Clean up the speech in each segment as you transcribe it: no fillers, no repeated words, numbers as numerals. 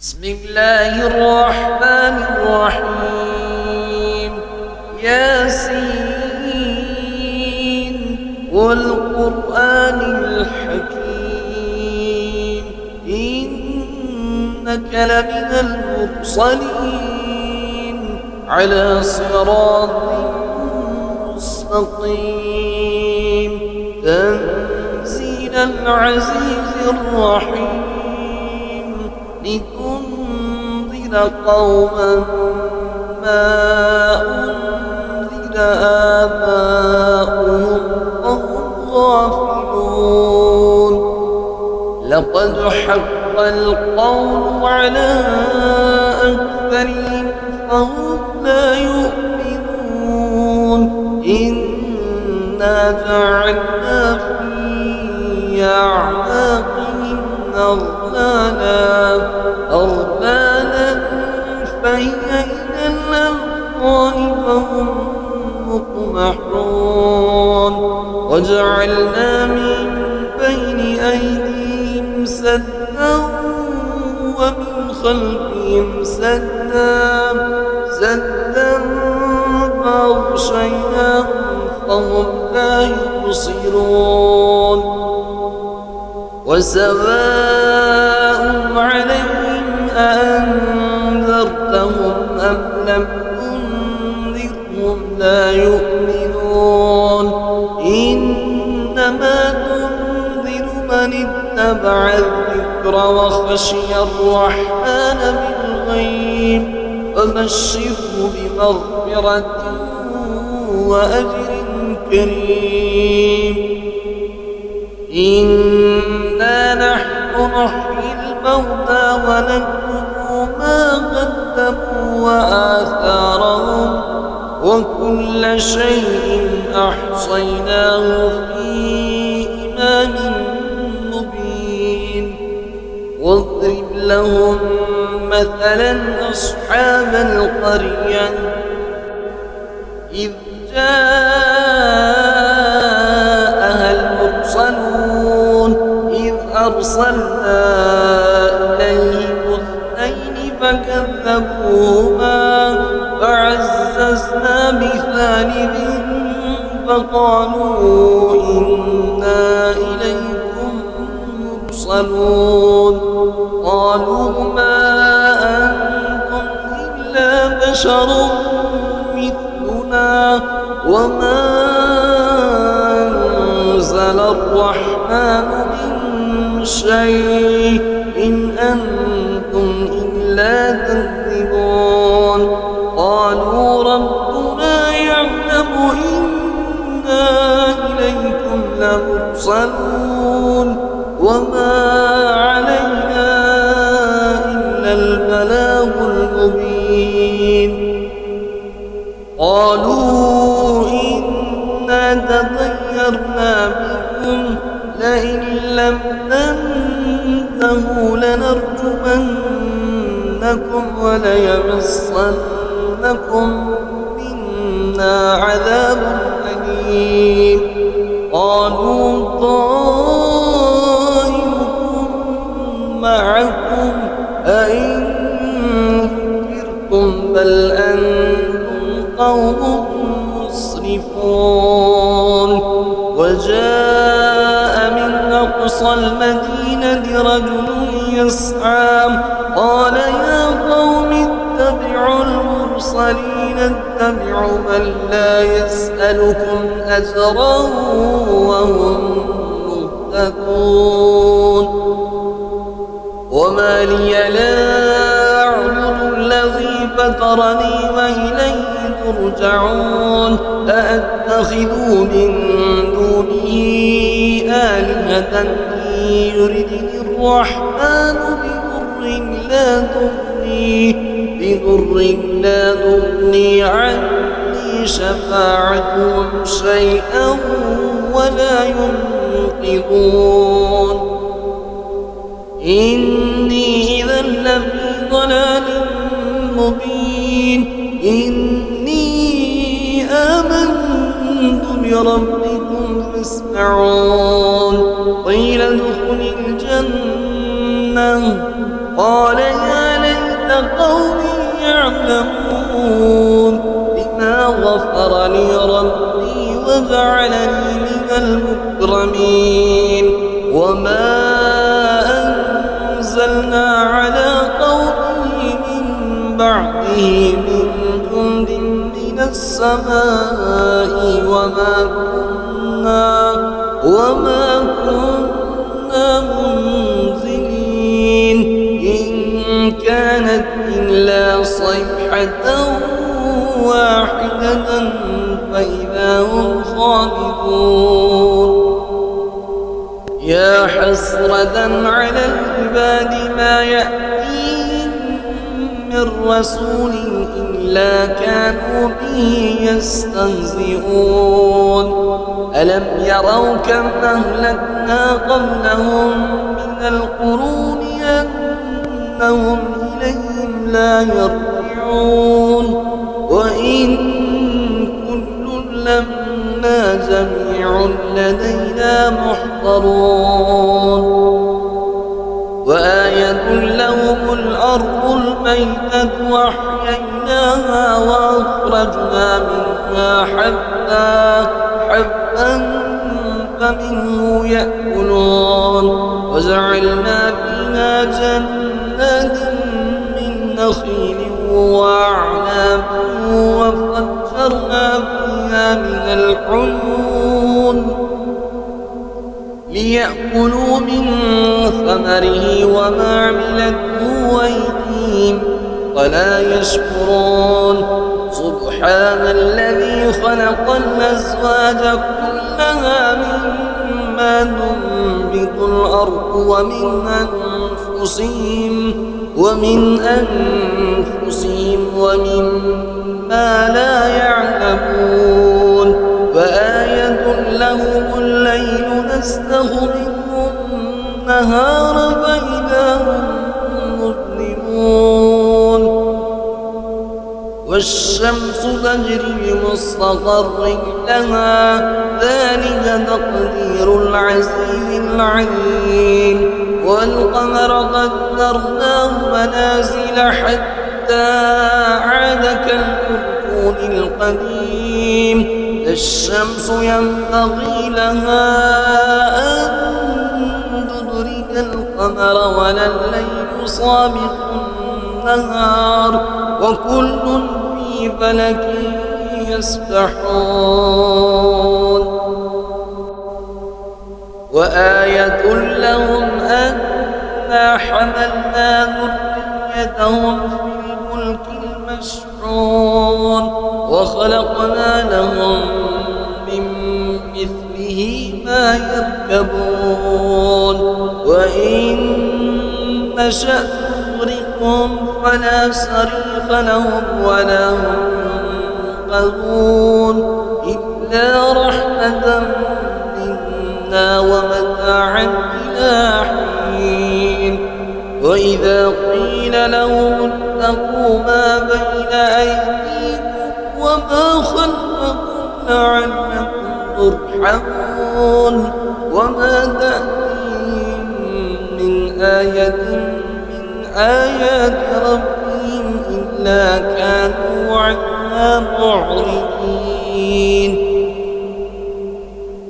بسم الله الرحمن الرحيم. ياسين والقرآن الحكيم إنك لمن المرسلين على صراط مستقيم تنزيل العزيز الرحيم لتنذر قوما ما أنذر آباؤهم فهم غافلون. لقد حق القول على أكثرهم فهم لا يؤمنون. إنا جعلنا في أعناقهم أغلالا فهي إلى الأذقان فهم مقمحون. وجعلنا من بين أيديهم سدا ومن خلفهم سدا فأغشيناهم فهم لا يبصرون. وسواء عليهم أأنذرتهم أم لم تنذرهم لا يؤمنون. إنما تنذر من اتبع الذكر وخشي الرحمن بالغيب فبشره بمغفرة وأجر كريم. إنا نحن نحيي الموتى ونكتب ما قدموا وآثارهم وكل شيء أحصيناه في إمام مبين. واضرب لهم مثلا أصحاب القرية إذ جاءها المرسلون إذ أرسلنا إليهم اثنين فكذبوهما فعززنا بثالث فقالوا إنا إليكم مرسلون. قالوا ما أنتم إلا بشر مثلنا وما أنزل الرحمن من شيء إن أنتم إلا تكذبون. قالوا ربنا يعلم إنا إليكم لمرسلون وما علينا إلا البلاغ المبين. قالوا إنا تطيرنا بكم لئن لم تنتهوا لنرجمنكم وليمسنكم منا عذاب أليم. قالوا طائركم معكم أئن ذكرتم بل أنتم قوم مسرفون. وجاء من أقصى المدينة رجل يسعى قال يا قوم اتبعوا المرسلين اتبعوا من لا يسألكم أجرا وهم مهتدون. وما لي لا أعبد الذي فطرني وإليه ترجعون. أأتخذ من دونه آلهة إن يردني الرحمن بضر لا تغني عني شفاعتهم شيئا ولا ينقذون. إني إذا لفي ضلال مبين. إني آمنت بربكم فاسمعون. قيل ادخل الجنة قال يا يعلمون بما غفر لي ربي وجعلني من المكرمين وما أنزلنا على قومه من بعده من جند من السماء وما كنا منزلين إن كانت إلا صيحة واحدة فإذا هم خامدون يا حسرة على العباد ما يأتيهم من رسول إلا كانوا به يستهزئون ألم يروا كم أهلكنا قبلهم من القرون أنهم إليهم لا يرجعون وإن كل لما جميع لدينا محضرون وآية لهم الأرض الميتة وأحييناها وأخرجنا منها حبا فمنه يأكلون وجعلنا فيها جنات من نخيل وأعناب وفجرنا فيها من العيون ليأكلوا من ثمره وما عملته أيديهم ولا يشكرون سبحان الذي خلق الأزواج كلها مما تنبت الأرض ومن أنفسهم ومما لا يعلمون وآية لهم الليل نسلخ منه النهار فإذا هم مظلمون والشمس تجري لمستقر لها ذلك تقدير العزيز العليم والقمر قدرناه منازل حتى عاد كالأرجون القديم الشمس ينبغي لها أن تدرك القمر ولا الليل سابق النهار وكل في فلك يسبحون وآية لهم أنا حملنا ذريتهم في الفلك المشحون وخلقنا لهم من مثله ما يركبون وإن نشأ نغرقهم فلا صريخ لهم ولا هم ينقذون إلا رحمة منا ومتاعا إلى حين وإذا قيل لهم اتقوا ما بين أيديكم وما خلفكم لعلكم ترحمون وما تأتيهم من آية من آيات ربهم إلا كانوا عنها معرضين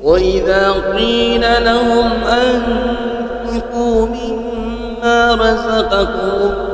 وإذا قيل لهم أنفقوا مما رزقكم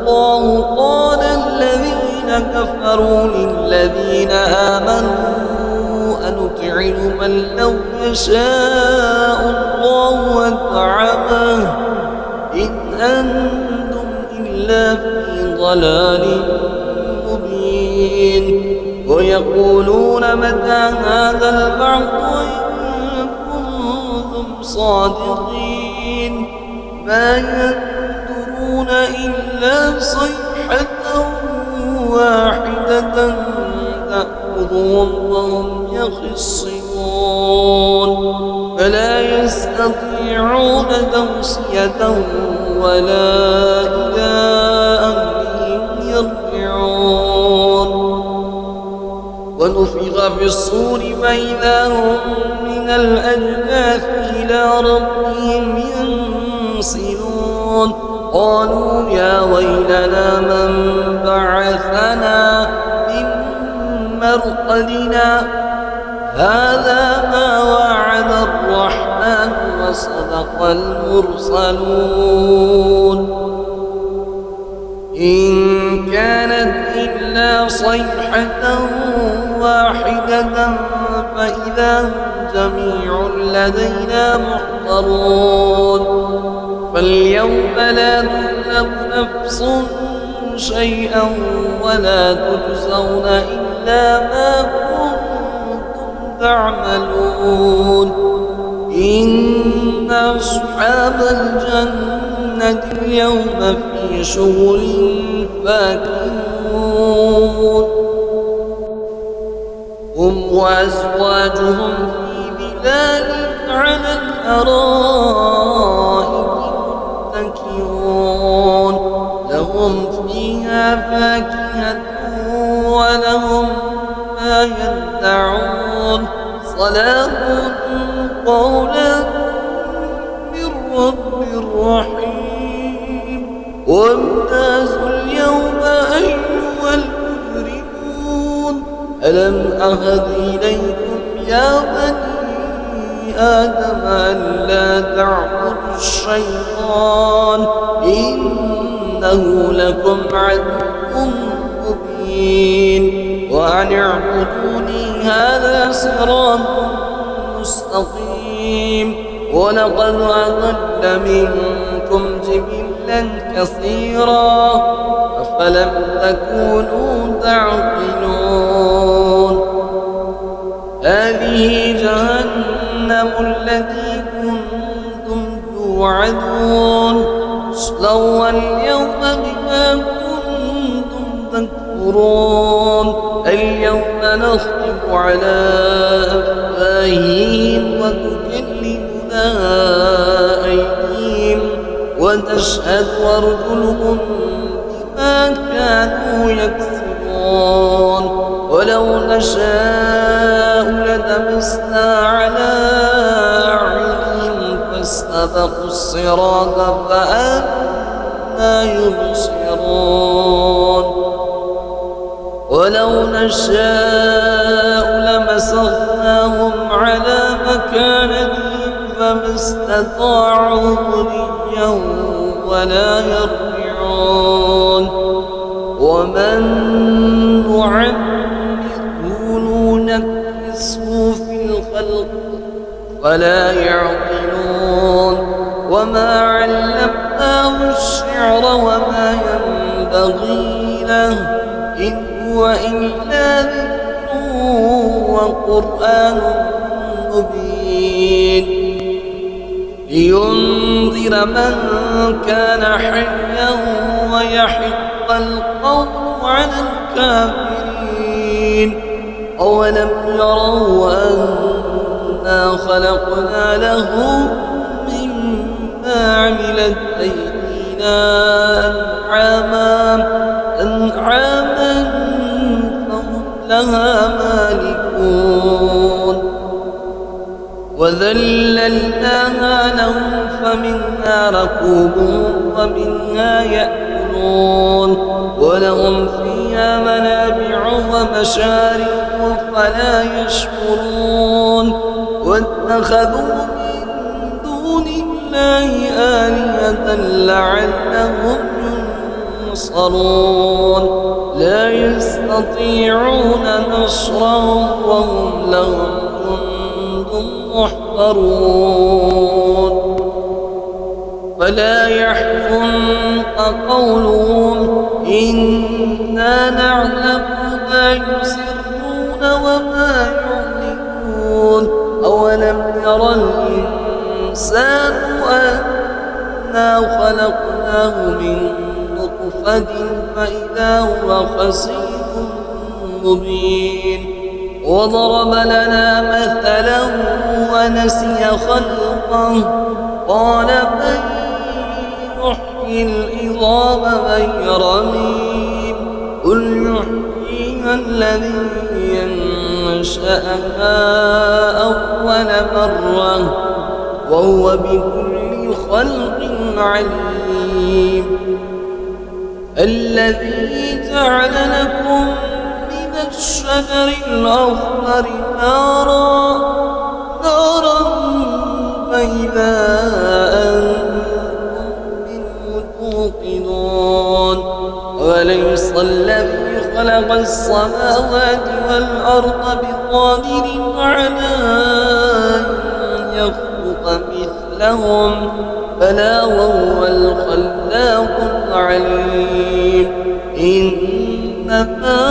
الله قال الذين كفروا للذين آمنوا أنطعم من لو يشاء الله أطعمه إن أنتم إلا في ضلال مبين ويقولون متى هذا البعث إن كنتم صادقين ما ينظرون إلا صيحة واحدة تأخذهم وهم يخصمون فلا يستطيعون توصية ولا إلى أهلهم يرجعون ونفخ في الصور فإذا هم من الأجداث إلى ربهم ينسلون قالوا يا ويلنا من بعثنا من مرقدنا هذا ما وعد الرحمن وصدق المرسلون إن كانت إلا صيحة واحدة فإذا هم جميع لدينا محضرون فاليوم لا تظلم نفس شيئا ولا تجزون إلا ما كنتم تعملون إن أصحاب الجنة اليوم في شغل فاكهون هم وأزواجهم في ظلال على الأرائك متكئون لهم فيها فاكهة ولهم ما يدعون سلام قولا من رب رحيم وامتازوا اليوم أيها المجرمون ألم أهد إليكم يا بني آدم ألا تعبدوا الشيطان إنه لكم عدو مبين وأن اعبدوني هذا صراط مستقيم ولقد أضل منكم جبلا كثيرا أفلم تكونوا تعقلون هذه جهنم التي كنتم توعدون اصلوها اليوم بما كنتم تكفرون اليوم نختم على أفواههم وتكلمنا أيديهم وتشهد أرجلهم بما كانوا يكسبون ولو نشاء لطمسنا على أعينهم فاستبقوا الصراط فأنى يبصرون ولو نشاء لمسخناهم على مكانتهم فما استطاعوا مضيا ولا يرجعون ومن نعمره ننكسه في الخلق فلا يعقلون وما علمناه الشعر وما ينبغي له إن هو إلا ذكر وقرآن مبين لينذر من كان حيا ويحق القول على الكافرين أولم يروا أنا خلقنا لهم مما عملت أيدينا أنعاما فهم لها مالكون وذللناها لهم فمنها ركوبهم ومنها يأكلون ولهم فيها منابع ومشارب فلا يشكرون واتخذوا من دون الله آلهة لعلهم ينصرون لا يستطيعون نصرهم وهم لهم جند محضرون فلا يحزنك قولهم إنا نعلم ما يسرون وما يعلنون أولم يرى الإنسان أنا خلقناه من نطفة فإذا هو خصيم مبين وضرب لنا مثلا ونسي خلقه قال من يحيي العظام وهي رميم قل يحييها الذي ينشأها أول مرة وهو بكل خلق عليم الذي جعل لكم من الشجر الأخضر نارا فإذا أنتم منه توقدون وليس الذي خلق السماوات والأرض بقادر على أن يخلق مثلهم بلى وهو الخلاق العليم إنما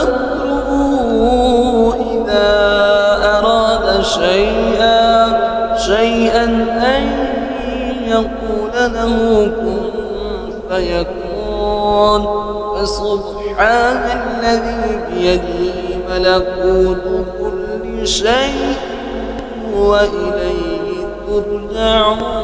أمره إذا أراد شيئا أن يقول له كن فيكون فسبحان الذي بيده ملكوت كل شيء وإليه ترجعون